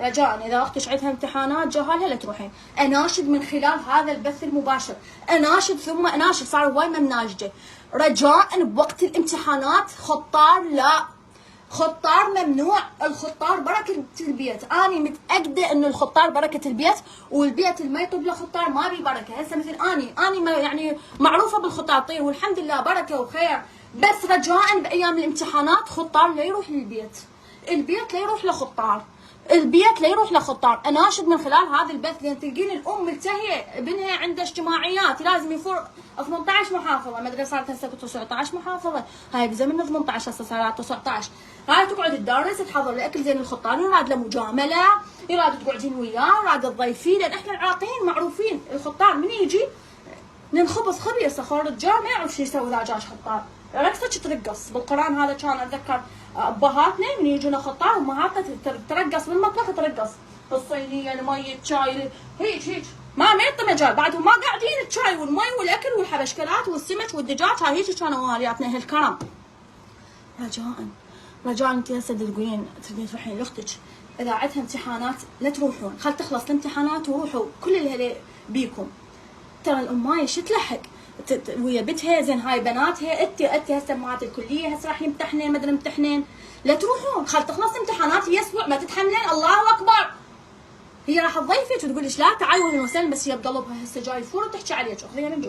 رجاء اذا اختك عندها امتحانات جهالها لا تروحين. اناشد من خلال هذا البث المباشر، اناشد ثم اناشد، صار هواي ما مناشده. رجاء بوقت الامتحانات خطار لا، خطار ممنوع. الخطار بركة البيت، أنا متأكدة إنه الخطار بركة البيت، والبيت اللي ما يطب له خطار ما بي بركة. هسه مثل أني يعني معروفة بالخطاطين والحمد لله بركة وخير، بس رجاء بأيام الامتحانات خطار لا يروح للبيت، البيت لا يروح لخطار، البيت لا يروح لخطار. اناشد من خلال هذا البث، لان تلقين الام ملتهيه، ابنها عنده اجتماعيات لازم يفور 18 محافظه، مدرسه صارت هسه 19 محافظه، هاي بزمن 18 هسه صارت 19. هاي تقعد تدرس تحضر الاكل زين. الخطار يراد له مجامله، يراد تقعدين وياه، يراد تضيفيه، لان احنا العراقيين معروفين الخطار من يجي ننخبص خبيصه. خور الرجال ما يعرف شو يسوي اذا جاش خطار، رقصتك ترقص. بالقران هذا كان اتذكر ابهاتنا من يجونا خطار امهاتنا ترقص بالمطبخ، ترقص الصينيه المي الشاي هيك ما يعطي مجال. بعدهم ما قاعدين الشاي والمي والاكل والحبشكلات والسمك والدجاج، هاي هيك كانوا والياتنا اهل الكرم. رجاء انت هسه تقولين تريدين تروحين لاختك اذا عندها امتحانات لا تروحون، خل تخلص الامتحانات وروحوا كل اللي بيكم. ترى الامايه شو تلحق ويا بنتها زين، هاي بناتها. انت هسه مالت الكليه هسه راح يمتحنين مدري يمتحنين، لا تروحون خل تخلص امتحانات اسبوع ما تتحملين. الله اكبر، هي راح تضيفك وتقول لك لا تعالي وسهلا، بس هي بقلبها هسه جاي فور وتحكي عليك. اخذيها من جوا.